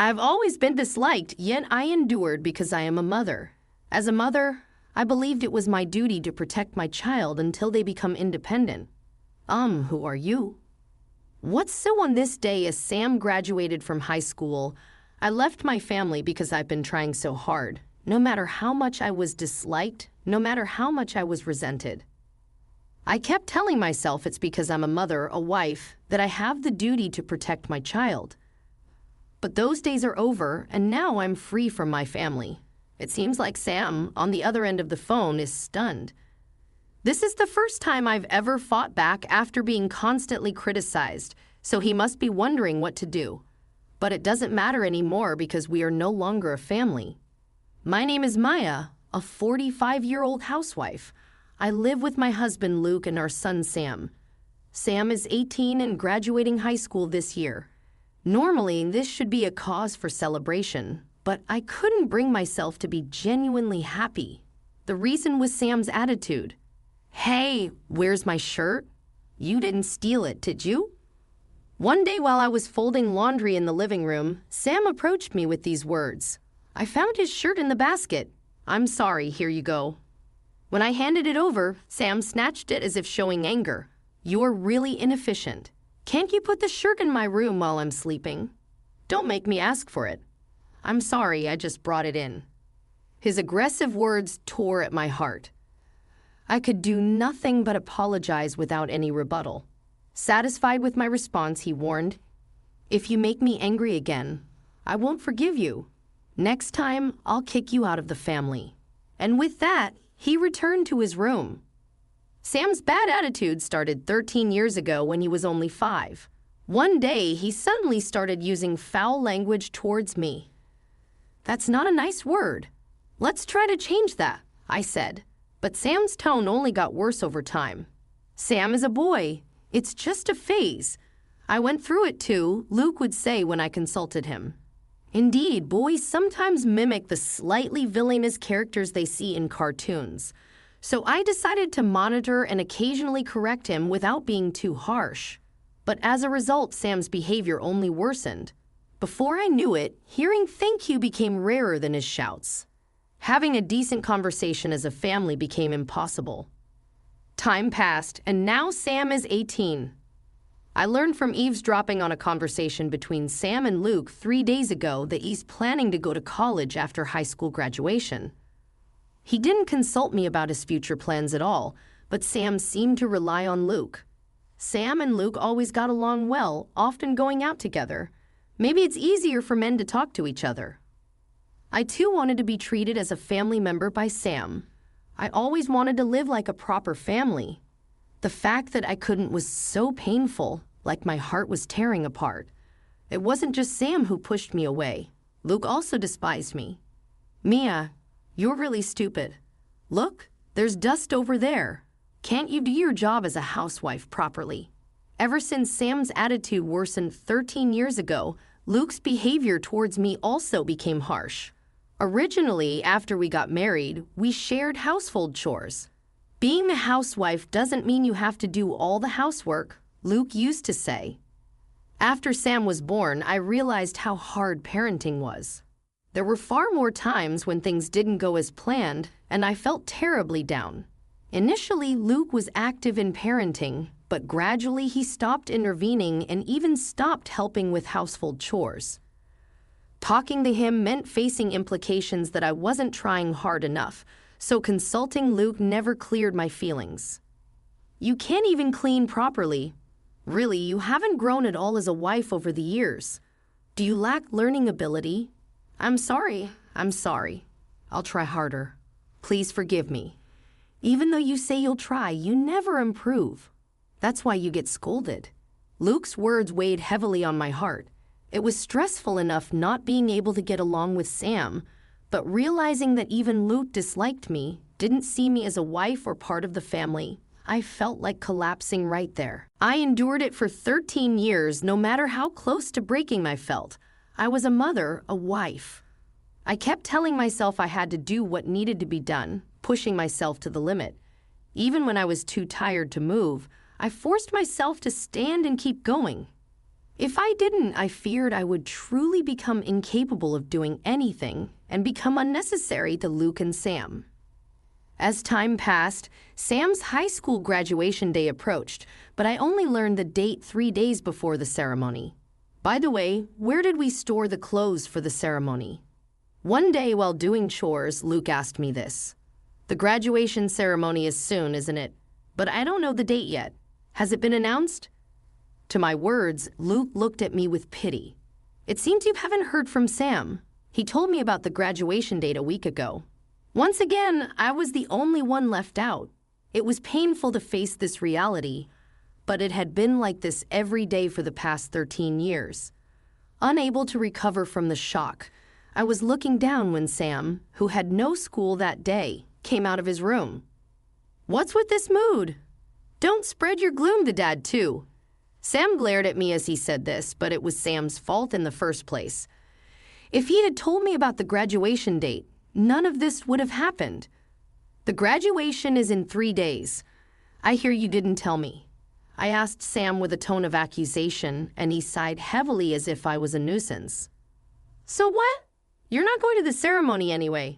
I've always been disliked, yet I endured because I am a mother. As a mother, I believed it was my duty to protect my child until they become independent. Who are you? What's so on this day as Sam graduated from high school, I left my family because I've been trying so hard, no matter how much I was disliked, no matter how much I was resented. I kept telling myself it's because I'm a mother, a wife, that I have the duty to protect my child. But those days are over, and now I'm free from my family. It seems like Sam, on the other end of the phone, is stunned. This is the first time I've ever fought back after being constantly criticized, so he must be wondering what to do. But it doesn't matter anymore because we are no longer a family. My name is Maya, a 45-year-old housewife. I live with my husband Luke and our son Sam. Sam is 18 and graduating high school this year. Normally, this should be a cause for celebration, but I couldn't bring myself to be genuinely happy. The reason was Sam's attitude. "Hey, where's my shirt? You didn't steal it, did you?" One day while I was folding laundry in the living room, Sam approached me with these words. "I found his shirt in the basket. I'm sorry, here you go." When I handed it over, Sam snatched it as if showing anger. "You're really inefficient. Can't you put the shirt in my room while I'm sleeping? Don't make me ask for it." "I'm sorry, I just brought it in." His aggressive words tore at my heart. I could do nothing but apologize without any rebuttal. Satisfied with my response, he warned, "If you make me angry again, I won't forgive you. Next time, I'll kick you out of the family." And with that, he returned to his room. Sam's bad attitude started 13 years ago when he was only 5. One day, he suddenly started using foul language towards me. "That's not a nice word. Let's try to change that," I said. But Sam's tone only got worse over time. "Sam is a boy. It's just a phase. I went through it too," Luke would say when I consulted him. Indeed, boys sometimes mimic the slightly villainous characters they see in cartoons. So I decided to monitor and occasionally correct him without being too harsh. But as a result, Sam's behavior only worsened. Before I knew it, hearing "thank you" became rarer than his shouts. Having a decent conversation as a family became impossible. Time passed, and now Sam is 18. I learned from eavesdropping on a conversation between Sam and Luke 3 days ago that he's planning to go to college after high school graduation. He didn't consult me about his future plans at all, but Sam seemed to rely on Luke. Sam and Luke always got along well, often going out together. Maybe it's easier for men to talk to each other. I too wanted to be treated as a family member by Sam. I always wanted to live like a proper family. The fact that I couldn't was so painful, like my heart was tearing apart. It wasn't just Sam who pushed me away. Luke also despised me. "Mia, you're really stupid. Look, there's dust over there. Can't you do your job as a housewife properly?" Ever since Sam's attitude worsened 13 years ago, Luke's behavior towards me also became harsh. Originally, after we got married, we shared household chores. "Being a housewife doesn't mean you have to do all the housework," Luke used to say. After Sam was born, I realized how hard parenting was. There were far more times when things didn't go as planned, and I felt terribly down. Initially, Luke was active in parenting, but gradually he stopped intervening and even stopped helping with household chores. Talking to him meant facing implications that I wasn't trying hard enough, so consulting Luke never cleared my feelings. "You can't even clean properly. Really, you haven't grown at all as a wife over the years. Do you lack learning ability?" I'm sorry. I'll try harder. Please forgive me. Even though you say you'll try, you never improve. That's why you get scolded." Luke's words weighed heavily on my heart. It was stressful enough not being able to get along with Sam, but realizing that even Luke disliked me, didn't see me as a wife or part of the family, I felt like collapsing right there. I endured it for 13 years, no matter how close to breaking I felt. I was a mother, a wife. I kept telling myself I had to do what needed to be done, pushing myself to the limit. Even when I was too tired to move, I forced myself to stand and keep going. If I didn't, I feared I would truly become incapable of doing anything and become unnecessary to Luke and Sam. As time passed, Sam's high school graduation day approached, but I only learned the date 3 days before the ceremony. By the way, where did we store the clothes for the ceremony? One day while doing chores, Luke asked me this. The graduation ceremony is soon, isn't it? But I don't know the date yet. Has it been announced? To my words, Luke looked at me with pity. It seems you haven't heard from Sam. He told me about the graduation date a week ago. Once again, I was the only one left out. It was painful to face this reality, but it had been like this every day for the past 13 years. Unable to recover from the shock, I was looking down when Sam, who had no school that day, came out of his room. "What's with this mood? Don't spread your gloom to Dad, too." Sam glared at me as he said this, but it was Sam's fault in the first place. If he had told me about the graduation date, none of this would have happened. The graduation is in 3 days. I hear you didn't tell me. I asked Sam with a tone of accusation, and he sighed heavily as if I was a nuisance. So what? You're not going to the ceremony anyway.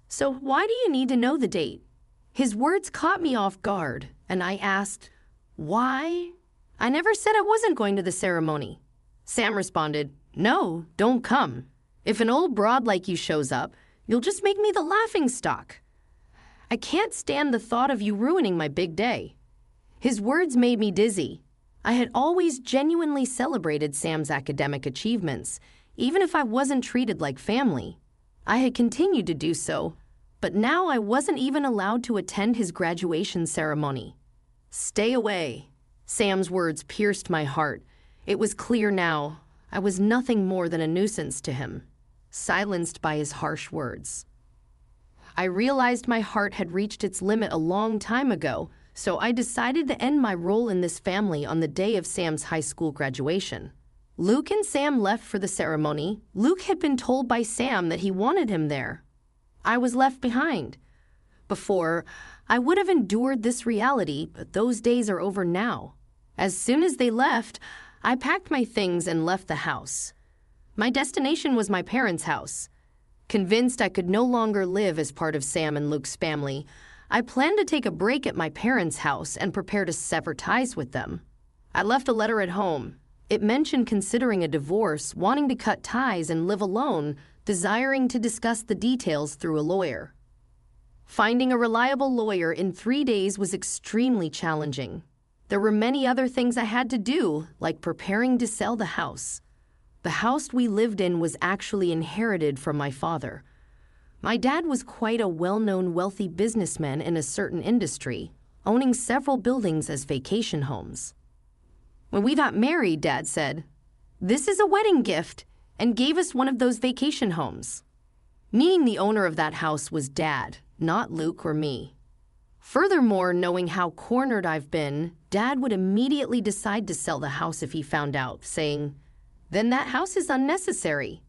So why do you need to know the date? His words caught me off guard, and I asked, why? I never said I wasn't going to the ceremony. Sam responded, no, don't come. If an old broad like you shows up, you'll just make me the laughingstock. I can't stand the thought of you ruining my big day. His words made me dizzy. I had always genuinely celebrated Sam's academic achievements, even if I wasn't treated like family. I had continued to do so, but now I wasn't even allowed to attend his graduation ceremony. Stay away. Sam's words pierced my heart. It was clear now. I was nothing more than a nuisance to him, silenced by his harsh words. I realized my heart had reached its limit a long time ago, so I decided to end my role in this family on the day of Sam's high school graduation. Luke and Sam left for the ceremony. Luke had been told by Sam that he wanted him there. I was left behind. Before, I would have endured this reality, but those days are over now. As soon as they left, I packed my things and left the house. My destination was my parents' house. Convinced I could no longer live as part of Sam and Luke's family, I planned to take a break at my parents' house and prepare to sever ties with them. I left a letter at home. It mentioned considering a divorce, wanting to cut ties and live alone, desiring to discuss the details through a lawyer. Finding a reliable lawyer in 3 days was extremely challenging. There were many other things I had to do, like preparing to sell the house. The house we lived in was actually inherited from my father. My dad was quite a well-known wealthy businessman in a certain industry, owning several buildings as vacation homes. When we got married, Dad said, "This is a wedding gift," and gave us one of those vacation homes. Meaning the owner of that house was Dad, not Luke or me. Furthermore, knowing how cornered I've been, Dad would immediately decide to sell the house if he found out, saying, "Then that house is unnecessary."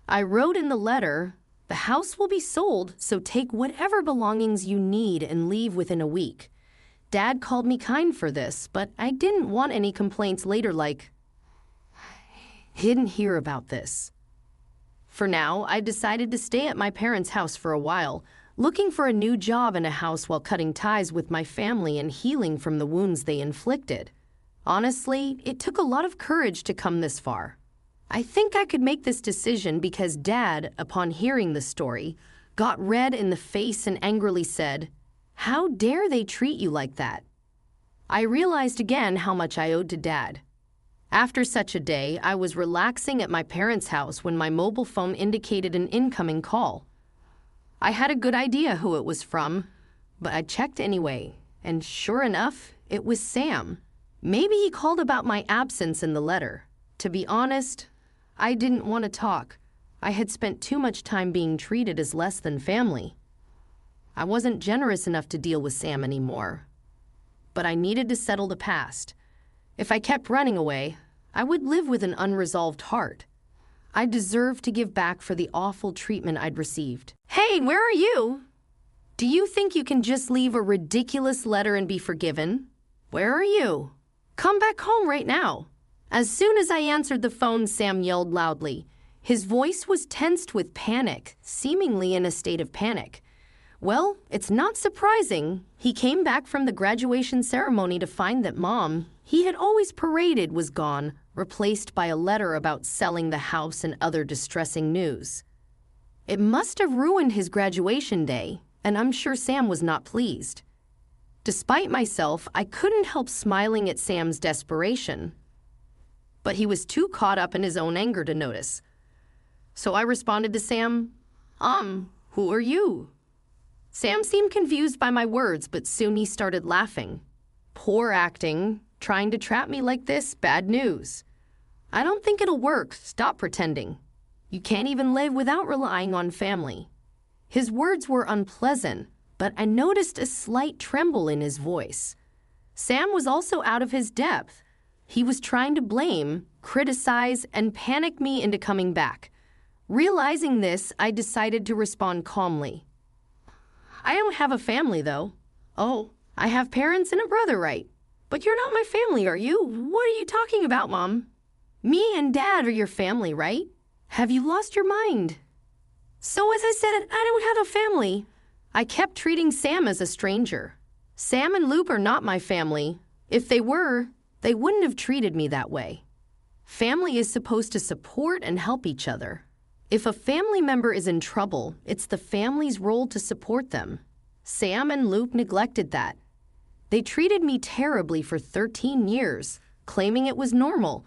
I wrote in the letter, "The house will be sold, so take whatever belongings you need and leave within a week." Dad called me kind for this, but I didn't want any complaints later like, "He didn't hear about this." For now, I decided to stay at my parents' house for a while, looking for a new job in a house while cutting ties with my family and healing from the wounds they inflicted. Honestly, it took a lot of courage to come this far. I think I could make this decision because Dad, upon hearing the story, got red in the face and angrily said, "How dare they treat you like that?" I realized again how much I owed to Dad. After such a day, I was relaxing at my parents' house when my mobile phone indicated an incoming call. I had a good idea who it was from, but I checked anyway, and sure enough, it was Sam. Maybe he called about my absence in the letter. To be honest, I didn't want to talk. I had spent too much time being treated as less than family. I wasn't generous enough to deal with Sam anymore. But I needed to settle the past. If I kept running away, I would live with an unresolved heart. I deserved to give back for the awful treatment I'd received. Hey, where are you? Do you think you can just leave a ridiculous letter and be forgiven? Where are you? Come back home right now. As soon as I answered the phone, Sam yelled loudly. His voice was tensed with panic, seemingly in a state of panic. Well, it's not surprising. He came back from the graduation ceremony to find that Mom, he had always paraded, was gone, replaced by a letter about selling the house and other distressing news. It must have ruined his graduation day, and I'm sure Sam was not pleased. Despite myself, I couldn't help smiling at Sam's desperation. But he was too caught up in his own anger to notice. So I responded to Sam, who are you? Sam seemed confused by my words, but soon he started laughing. Poor acting, trying to trap me like this, bad news. I don't think it'll work, stop pretending. You can't even live without relying on family. His words were unpleasant, but I noticed a slight tremble in his voice. Sam was also out of his depth. He was trying to blame, criticize, and panic me into coming back. Realizing this, I decided to respond calmly. I don't have a family, though. Oh, I have parents and a brother, right? But you're not my family, are you? What are you talking about, Mom? Me and Dad are your family, right? Have you lost your mind? So as I said, I don't have a family. I kept treating Sam as a stranger. Sam and Luke are not my family. If they were, they wouldn't have treated me that way. Family is supposed to support and help each other. If a family member is in trouble, it's the family's role to support them. Sam and Luke neglected that. They treated me terribly for 13 years, claiming it was normal.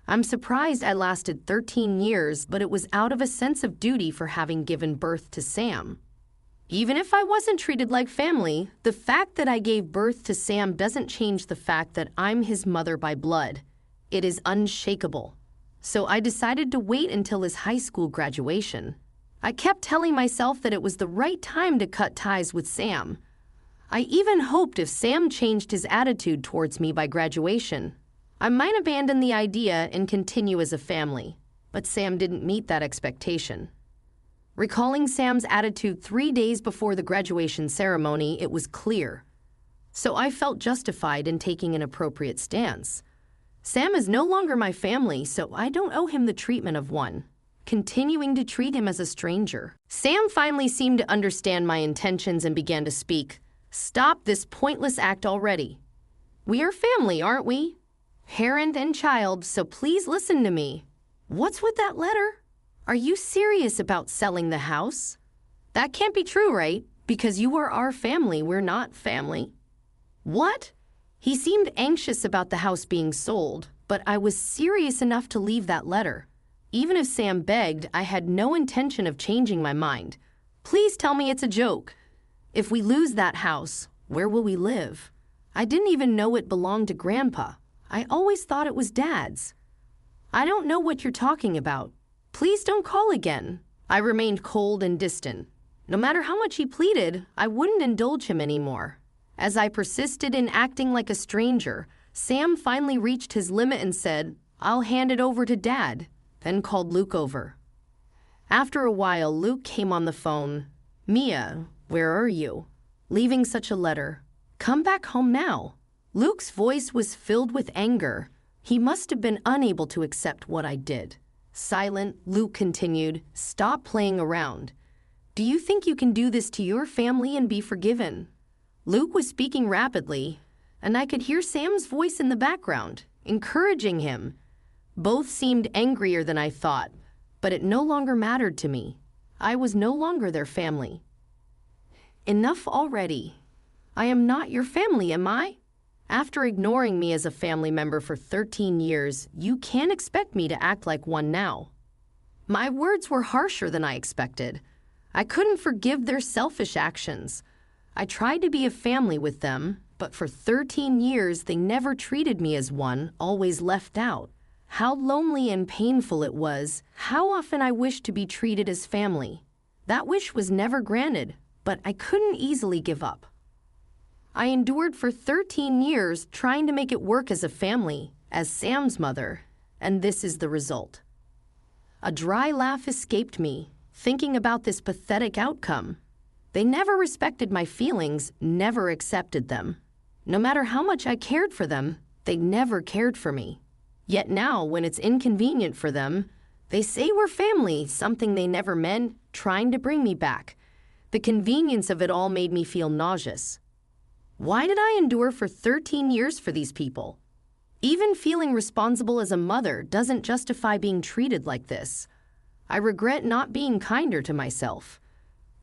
I'm surprised I lasted 13 years, but it was out of a sense of duty for having given birth to Sam. Even if I wasn't treated like family, the fact that I gave birth to Sam doesn't change the fact that I'm his mother by blood. It is unshakable. So I decided to wait until his high school graduation. I kept telling myself that it was the right time to cut ties with Sam. I even hoped if Sam changed his attitude towards me by graduation, I might abandon the idea and continue as a family. But Sam didn't meet that expectation. Recalling Sam's attitude 3 days before the graduation ceremony, it was clear. So I felt justified in taking an appropriate stance. Sam is no longer my family, so I don't owe him the treatment of one, continuing to treat him as a stranger. Sam finally seemed to understand my intentions and began to speak. Stop this pointless act already. We are family, aren't we? Parent and child, so please listen to me. What's with that letter? Are you serious about selling the house? That can't be true, right? Because you are our family, we're not family. What? He seemed anxious about the house being sold, but I was serious enough to leave that letter. Even if Sam begged, I had no intention of changing my mind. Please tell me it's a joke. If we lose that house, where will we live? I didn't even know it belonged to Grandpa. I always thought it was Dad's. I don't know what you're talking about. Please don't call again. I remained cold and distant. No matter how much he pleaded, I wouldn't indulge him anymore. As I persisted in acting like a stranger, Sam finally reached his limit and said, I'll hand it over to Dad, then called Luke over. After a while, Luke came on the phone. Mia, where are you? Leaving such a letter. Come back home now. Luke's voice was filled with anger. He must have been unable to accept what I did. Silent, Luke continued, Stop playing around. Do you think you can do this to your family and be forgiven? Luke was speaking rapidly, and I could hear Sam's voice in the background, encouraging him. Both seemed angrier than I thought, but it no longer mattered to me. I was no longer their family. Enough already. I am not your family, am I? After ignoring me as a family member for 13 years, you can't expect me to act like one now. My words were harsher than I expected. I couldn't forgive their selfish actions. I tried to be a family with them, but for 13 years they never treated me as one, always left out. How lonely and painful it was. How often I wished to be treated as family. That wish was never granted, but I couldn't easily give up. I endured for 13 years trying to make it work as a family, as Sam's mother, and this is the result. A dry laugh escaped me, thinking about this pathetic outcome. They never respected my feelings, never accepted them. No matter how much I cared for them, they never cared for me. Yet now, when it's inconvenient for them, they say we're family, something they never meant, trying to bring me back. The convenience of it all made me feel nauseous. Why did I endure for 13 years for these people? Even feeling responsible as a mother doesn't justify being treated like this. I regret not being kinder to myself.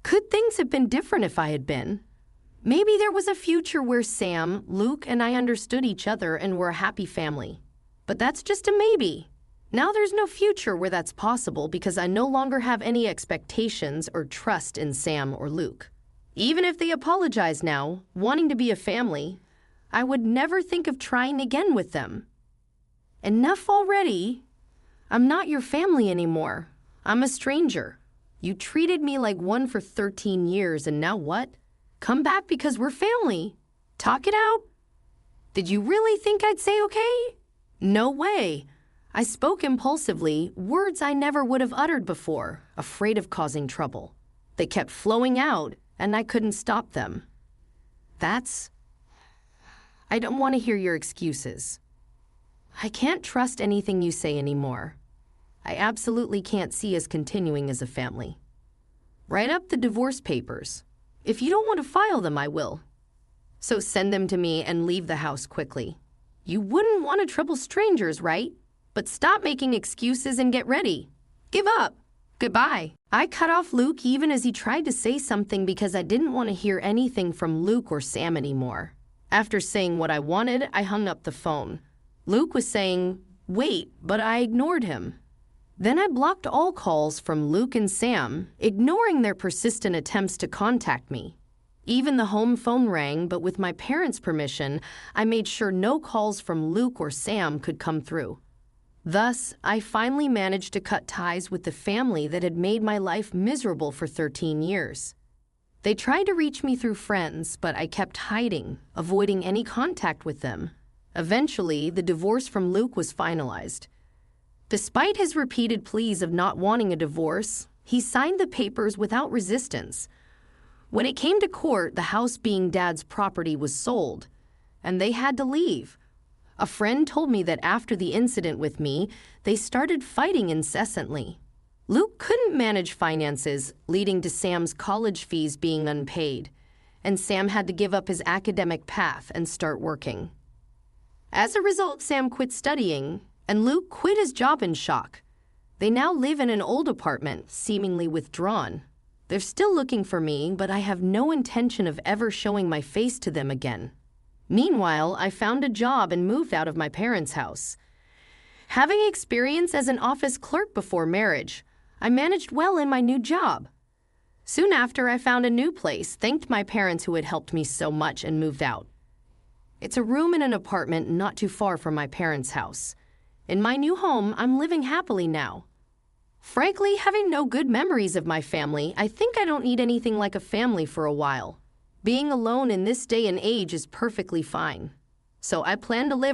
Could things have been different if I had been? Maybe there was a future where Sam, Luke, and I understood each other and were a happy family. But that's just a maybe. Now there's no future where that's possible because I no longer have any expectations or trust in Sam or Luke. Even if they apologize now, wanting to be a family, I would never think of trying again with them. Enough already. I'm not your family anymore. I'm a stranger. You treated me like one for 13 years, and now what? Come back because we're family. Talk it out. Did you really think I'd say okay? No way. I spoke impulsively, words I never would have uttered before, afraid of causing trouble. They kept flowing out, and I couldn't stop them. I don't want to hear your excuses. I can't trust anything you say anymore. I absolutely can't see us continuing as a family. Write up the divorce papers. If you don't want to file them, I will. So send them to me and leave the house quickly. You wouldn't want to trouble strangers, right? But stop making excuses and get ready. Give up. Goodbye. I cut off Luke even as he tried to say something because I didn't want to hear anything from Luke or Sam anymore. After saying what I wanted, I hung up the phone. Luke was saying, "Wait," but I ignored him. Then I blocked all calls from Luke and Sam, ignoring their persistent attempts to contact me. Even the home phone rang, but with my parents' permission, I made sure no calls from Luke or Sam could come through. Thus, I finally managed to cut ties with the family that had made my life miserable for 13 years. They tried to reach me through friends, but I kept hiding, avoiding any contact with them. Eventually, the divorce from Luke was finalized. Despite his repeated pleas of not wanting a divorce, he signed the papers without resistance. When it came to court, the house being Dad's property was sold, and they had to leave. A friend told me that after the incident with me, they started fighting incessantly. Luke couldn't manage finances, leading to Sam's college fees being unpaid, and Sam had to give up his academic path and start working. As a result, Sam quit studying, and Luke quit his job in shock. They now live in an old apartment, seemingly withdrawn. They're still looking for me, but I have no intention of ever showing my face to them again. Meanwhile, I found a job and moved out of my parents' house. Having experience as an office clerk before marriage, I managed well in my new job. Soon after, I found a new place, thanked my parents who had helped me so much, and moved out. It's a room in an apartment not too far from my parents' house. In my new home, I'm living happily now. Frankly, having no good memories of my family, I think I don't need anything like a family for a while. Being alone in this day and age is perfectly fine. So I plan to live